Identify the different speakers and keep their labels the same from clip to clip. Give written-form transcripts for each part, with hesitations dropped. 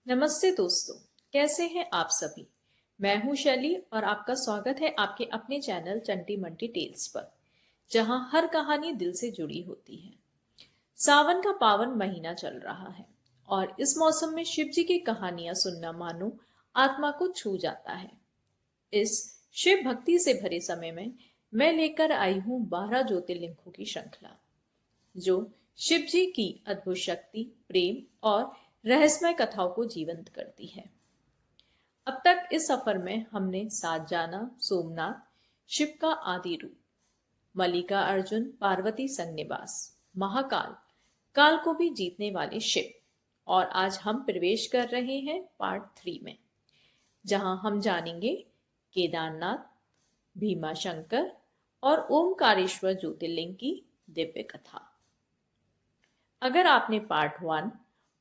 Speaker 1: नमस्ते दोस्तों, कैसे हैं आप सभी। मैं हूं शैली और आपका स्वागत है आपके अपने चैनल चंटी मंटी टेल्स पर, जहां हर कहानी दिल से जुड़ी होती है। सावन का पावन महीना चल रहा है और इस मौसम में शिव जी की कहानियां सुनना मानो आत्मा को छू जाता है। इस शिव भक्ति से भरे समय में मैं लेकर आई हूं 12 ज्योतिर्लिंगों की श्रृंखला, जो शिव जी की अद्भुत शक्ति, प्रेम और रहस्यमय कथाओं को जीवंत करती है। अब तक इस सफर में हमने साथ जाना सोमनाथ, शिव का आदि रूप, मल्लिका अर्जुन, पार्वती संग निवास, महाकाल, काल को भी जीतने वाले शिव। और आज हम प्रवेश कर रहे हैं पार्ट 3 में, जहां हम जानेंगे केदारनाथ, भीमा शंकर और ओमकारेश्वर ज्योतिर्लिंग की दिव्य कथा। अगर आपने पार्ट 1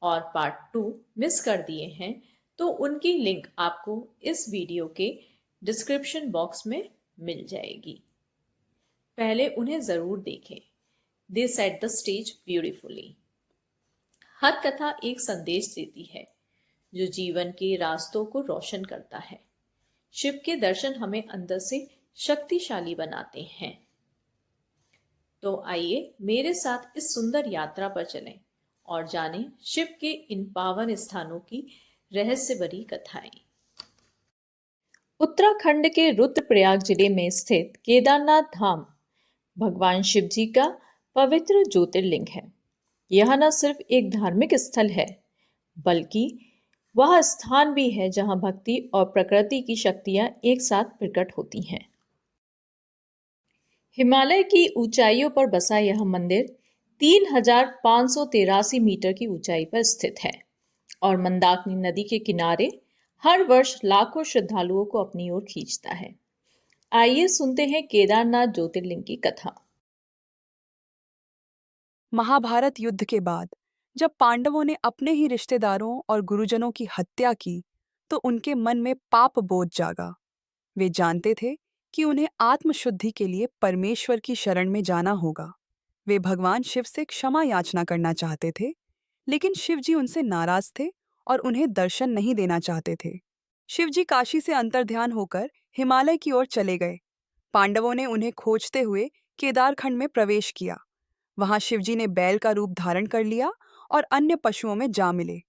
Speaker 1: और पार्ट 2 मिस कर दिए हैं तो उनकी लिंक आपको इस वीडियो के डिस्क्रिप्शन बॉक्स में मिल जाएगी। पहले उन्हें जरूर देखें। दे सेट द स्टेज ब्यूटिफुली। हर कथा एक संदेश देती है जो जीवन के रास्तों को रोशन करता है। शिव के दर्शन हमें अंदर से शक्तिशाली बनाते हैं। तो आइए मेरे साथ इस सुंदर यात्रा पर चलें और जानें शिव के इन पावन स्थानों की रहस्य भरी कथाएं। उत्तराखंड के रुद्रप्रयाग जिले में स्थित केदारनाथ धाम भगवान शिव जी का पवित्र ज्योतिर्लिंग है। यह न सिर्फ एक धार्मिक स्थल है, बल्कि वह स्थान भी है जहां भक्ति और प्रकृति की शक्तियां एक साथ प्रकट होती हैं। हिमालय की ऊंचाइयों पर बसा यह मंदिर 3,583 मीटर की ऊंचाई पर स्थित है और मंदाकिनी नदी के किनारे हर वर्ष लाखों श्रद्धालुओं को अपनी ओर खींचता है। आइए सुनते हैं केदारनाथ ज्योतिर्लिंग की कथा।
Speaker 2: महाभारत युद्ध के बाद जब पांडवों ने अपने ही रिश्तेदारों और गुरुजनों की हत्या की, तो उनके मन में पाप बोध जागा। वे जानते थे कि उन्हें आत्मशुद्धि के लिए परमेश्वर की शरण में जाना होगा। वे भगवान शिव से क्षमा याचना करना चाहते थे, लेकिन शिव जी उनसे नाराज थे और उन्हें दर्शन नहीं देना चाहते थे। शिव जी काशी से अंतर्ध्यान होकर हिमालय की ओर चले गए। पांडवों ने उन्हें खोजते हुए केदारखंड में प्रवेश किया। वहां शिवजी ने बैल का रूप धारण कर लिया और अन्य पशुओं में जा मिले।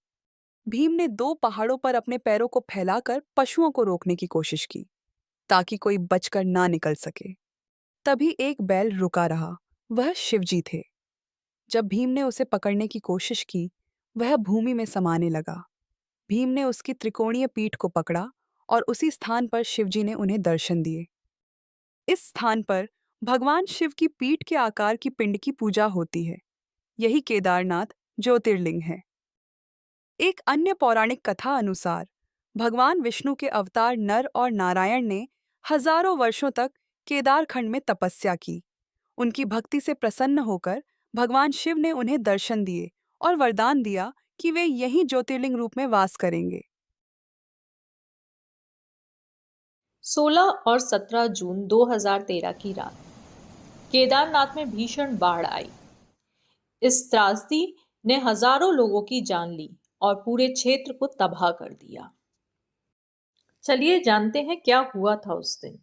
Speaker 2: भीम ने 2 पहाड़ों पर अपने पैरों को फैलाकर पशुओं को रोकने की कोशिश की, ताकि कोई बचकर ना निकल सके। तभी एक बैल रुका रहा। वह शिवजी थे। जब भीम ने उसे पकड़ने की कोशिश की, वह भूमि में समाने लगा। भीम ने उसकी त्रिकोणीय पीठ को पकड़ा और उसी स्थान पर शिवजी ने उन्हें दर्शन दिए। इस स्थान पर भगवान शिव की पीठ के आकार की पिंड की पूजा होती है। यही केदारनाथ ज्योतिर्लिंग है। एक अन्य पौराणिक कथा अनुसार भगवान विष्णु के अवतार नर और नारायण ने हजारों वर्षों तक केदारखंड में तपस्या की। उनकी भक्ति से प्रसन्न होकर भगवान शिव ने उन्हें दर्शन दिए और वरदान दिया कि वे यहीं ज्योतिर्लिंग रूप में वास करेंगे।
Speaker 1: 16 और 17 जून 2013 की रात केदारनाथ में भीषण बाढ़ आई। इस त्रासदी ने हजारों लोगों की जान ली और पूरे क्षेत्र को तबाह कर दिया। चलिए जानते हैं क्या हुआ था उस दिन।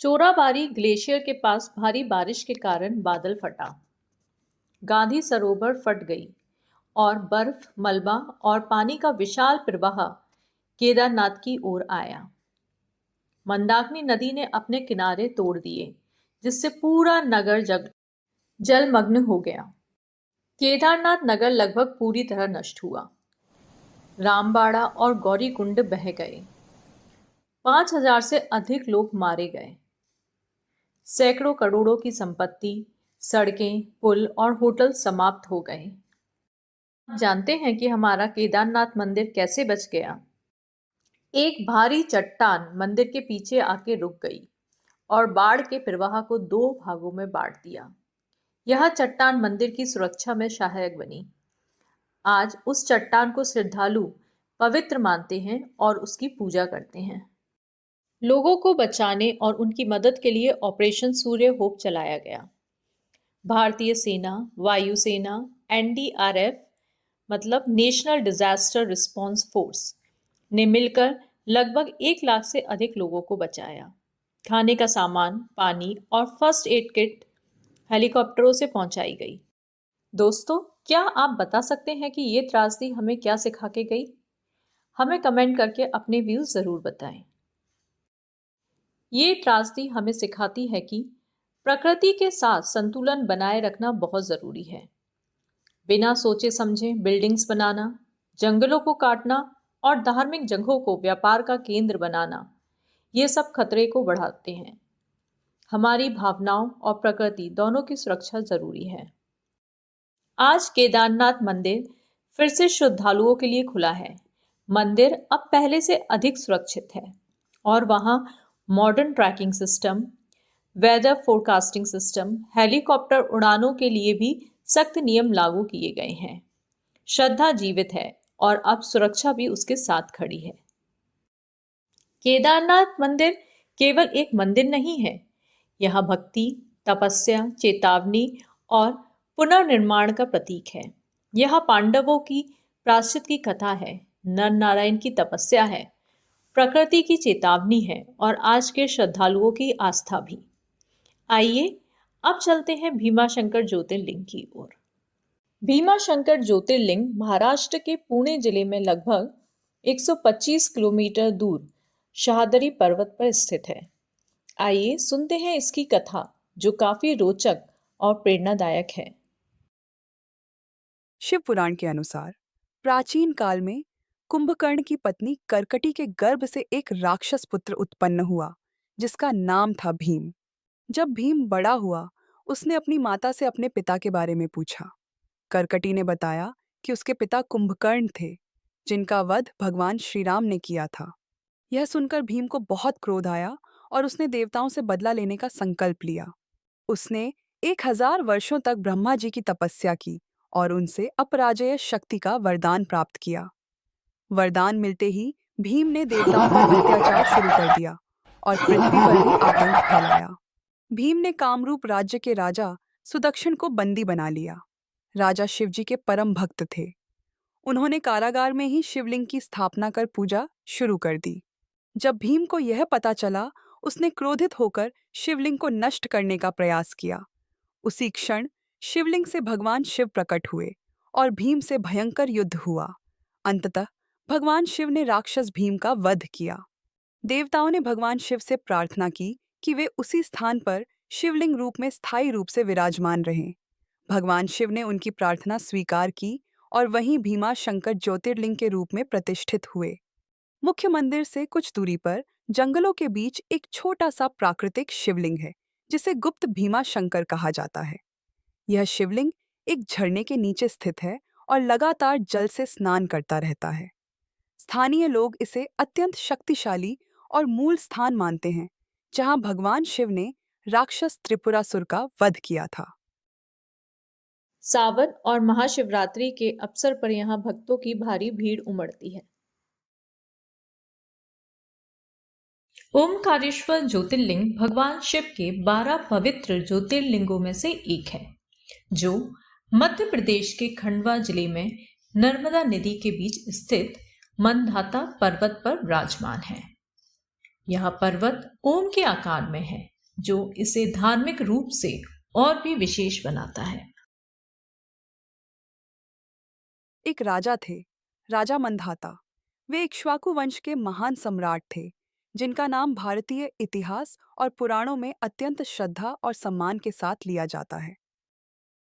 Speaker 1: चोराबारी ग्लेशियर के पास भारी बारिश के कारण बादल फटा, गांधी सरोवर फट गई और बर्फ, मलबा और पानी का विशाल प्रवाह केदारनाथ की ओर आया। मंदाकिनी नदी ने अपने किनारे तोड़ दिए, जिससे पूरा नगर जलमग्न हो गया। केदारनाथ नगर लगभग पूरी तरह नष्ट हुआ। रामबाड़ा और गौरीकुंड बह गए। 5,000 से अधिक लोग मारे गए। सैकड़ों करोड़ों की संपत्ति, सड़कें, पुल और होटल समाप्त हो गए। आप जानते हैं कि हमारा केदारनाथ मंदिर कैसे बच गया? एक भारी चट्टान मंदिर के पीछे आके रुक गई और बाढ़ के प्रवाह को 2 भागों में बांट दिया। यह चट्टान मंदिर की सुरक्षा में सहायक बनी। आज उस चट्टान को श्रद्धालु पवित्र मानते हैं और उसकी पूजा करते हैं। लोगों को बचाने और उनकी मदद के लिए ऑपरेशन सूर्य होप चलाया गया। भारतीय सेना, वायुसेना, एनडीआरएफ, मतलब नेशनल डिजास्टर रिस्पांस फोर्स, ने मिलकर लगभग 1 लाख से अधिक लोगों को बचाया। खाने का सामान, पानी और फर्स्ट एड किट हेलीकॉप्टरों से पहुंचाई गई। दोस्तों, क्या आप बता सकते हैं कि ये त्रासदी हमें क्या सिखा के गई? हमें कमेंट करके अपने व्यूज जरूर बताएं। ये त्रासदी हमें सिखाती है कि प्रकृति के साथ संतुलन बनाए रखना बहुत जरूरी है। बिना सोचे समझे बिल्डिंग्स बनाना, जंगलों को काटना और धार्मिक जगहों को व्यापार का केंद्र बनाना, ये सब खतरे को बढ़ाते हैं। हमारी भावनाओं और प्रकृति दोनों की सुरक्षा जरूरी है। आज केदारनाथ मंदिर फिर से श्रद्धालुओं के लिए खुला है। मंदिर अब पहले से अधिक सुरक्षित है और वहां modern tracking system, weather forecasting system, helicopter उड़ानों के लिए भी सख्त नियम लागू किए गए हैं। श्रद्धा जीवित है और अब सुरक्षा भी उसके साथ खड़ी है। केदारनाथ मंदिर केवल एक मंदिर नहीं है, यह भक्ति, तपस्या, चेतावनी और पुनर्निर्माण का प्रतीक है। यह पांडवों की प्रायश्चित की कथा है, नर नारायण की तपस्या है, प्रकृति की चेतावनी है और आज के श्रद्धालुओं की आस्था भी। आइए अब चलते हैं भीमाशंकर ज्योतिर्लिंग की ओर। भीमाशंकर ज्योतिर्लिंग महाराष्ट्र के पुणे जिले में लगभग 125 किलोमीटर दूर शाहदरी पर्वत पर स्थित है। आइए सुनते हैं इसकी कथा, जो काफी रोचक और प्रेरणादायक है।
Speaker 2: शिव पुराण के अनुसार प्राचीन काल में कुंभकर्ण की पत्नी कर्कटी के गर्भ से एक राक्षस पुत्र उत्पन्न हुआ जिसका नाम था भीम। जब भीम बड़ा हुआ, उसने अपनी माता से अपने पिता के बारे में पूछा। कर्कटी ने बताया कि उसके पिता कुंभकर्ण थे, जिनका वध भगवान श्री राम ने किया था। यह सुनकर भीम को बहुत क्रोध आया और उसने देवताओं से बदला लेने का संकल्प लिया। उसने 1000 वर्षों तक ब्रह्मा जी की तपस्या की और उनसे अपराजेय शक्ति का वरदान प्राप्त किया। वरदान मिलते ही भीम ने देवताओं पर अत्याचार शुरू कर दिया और पृथ्वी पर भी आतंक फैलाया। भीम ने कामरूप राज्य के राजा सुदक्षिण को बंदी बना लिया। राजा शिवजी के परम भक्त थे। उन्होंने कारागार में ही शिवलिंग की स्थापना कर पूजा शुरू कर दी। जब भीम को यह पता चला, उसने क्रोधित होकर शिवलिंग को नष्ट करने का प्रयास किया। उसी क्षण शिवलिंग से भगवान शिव प्रकट हुए और भीम से भयंकर युद्ध हुआ। अंततः भगवान शिव ने राक्षस भीम का वध किया। देवताओं ने भगवान शिव से प्रार्थना की कि वे उसी स्थान पर शिवलिंग रूप में स्थायी रूप से विराजमान रहें। भगवान शिव ने उनकी प्रार्थना स्वीकार की और वहीं भीमा शंकर ज्योतिर्लिंग के रूप में प्रतिष्ठित हुए। मुख्य मंदिर से कुछ दूरी पर जंगलों के बीच एक छोटा सा प्राकृतिक शिवलिंग है, जिसे गुप्त भीमा शंकर कहा जाता है। यह शिवलिंग एक झरने के नीचे स्थित है और लगातार जल से स्नान करता रहता है। स्थानीय लोग इसे अत्यंत शक्तिशाली और मूल स्थान मानते हैं, जहां भगवान शिव ने राक्षस त्रिपुरासुर का वध किया था।
Speaker 1: सावन और महाशिवरात्रि के अवसर पर यहाँ भक्तों की भारी भीड़ उमड़ती है। ओमकारेश्वर ज्योतिर्लिंग भगवान शिव के 12 पवित्र ज्योतिर्लिंगों में से एक है, जो मध्य प्रदेश के खंडवा जिले में नर्मदा नदी के बीच स्थित मंदाता पर्वत पर विराजमान है। यह पर्वत ओम के आकार में है, जो इसे धार्मिक रूप से और भी विशेष बनाता है।
Speaker 2: एक राजा थे, राजा मंधाता। वे इक्ष्वाकु वंश के महान सम्राट थे, जिनका नाम भारतीय इतिहास और पुराणों में अत्यंत श्रद्धा और सम्मान के साथ लिया जाता है।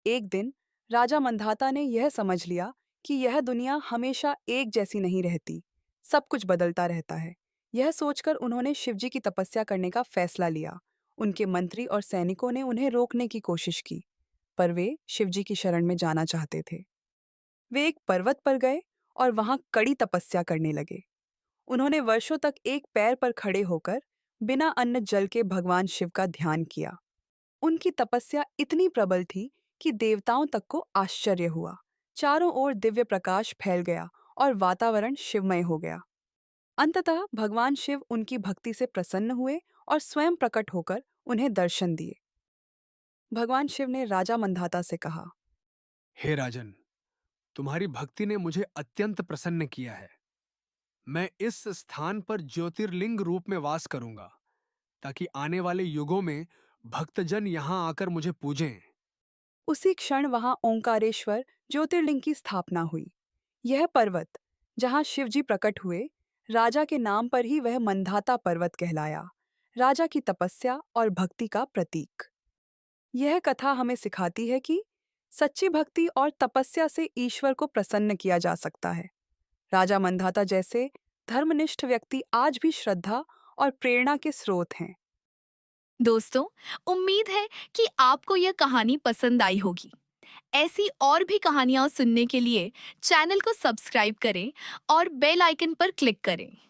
Speaker 2: एक दिन राजा मंधाता ने यह समझ लिया कि यह दुनिया हमेशा एक जैसी नहीं रहती, सब कुछ बदलता रहता है। यह सोचकर उन्होंने शिवजी की तपस्या करने का फैसला लिया। उनके मंत्री और सैनिकों ने उन्हें रोकने की कोशिश की, पर वे शिवजी की शरण में जाना चाहते थे। वे एक पर्वत पर गए और वहां कड़ी तपस्या करने लगे। उन्होंने वर्षों तक एक पैर पर खड़े होकर बिना अन्न जल के भगवान शिव का ध्यान किया। उनकी तपस्या इतनी प्रबल थी कि देवताओं तक को आश्चर्य हुआ। चारों ओर दिव्य प्रकाश फैल गया और वातावरण शिवमय हो गया। अंततः भगवान शिव उनकी भक्ति से प्रसन्न हुए और स्वयं प्रकट होकर उन्हें दर्शन दिए। भगवान शिव ने राजा मंधाता से कहा,
Speaker 3: हे राजन, तुम्हारी भक्ति ने मुझे अत्यंत प्रसन्न किया है। मैं इस स्थान पर ज्योतिर्लिंग रूप में वास करूंगा, ताकि आने वाले युगों में भक्तजन यहाँ आकर मुझे पूजें।
Speaker 2: उसी क्षण वहां ओंकारेश्वर ज्योतिर्लिंग की स्थापना हुई। यह पर्वत, जहां शिवजी प्रकट हुए, राजा के नाम पर ही वह मंधाता पर्वत कहलाया, राजा की तपस्या और भक्ति का प्रतीक। यह कथा हमें सिखाती है कि सच्ची भक्ति और तपस्या से ईश्वर को प्रसन्न किया जा सकता है। राजा मंधाता जैसे धर्मनिष्ठ व्यक्ति आज भी श्रद्धा और प्रेरणा के स्रोत हैं।
Speaker 4: दोस्तों, उम्मीद है कि आपको यह कहानी पसंद आई होगी। ऐसी और भी कहानियां सुनने के लिए चैनल को सब्सक्राइब करें और बेल आइकन पर क्लिक करें।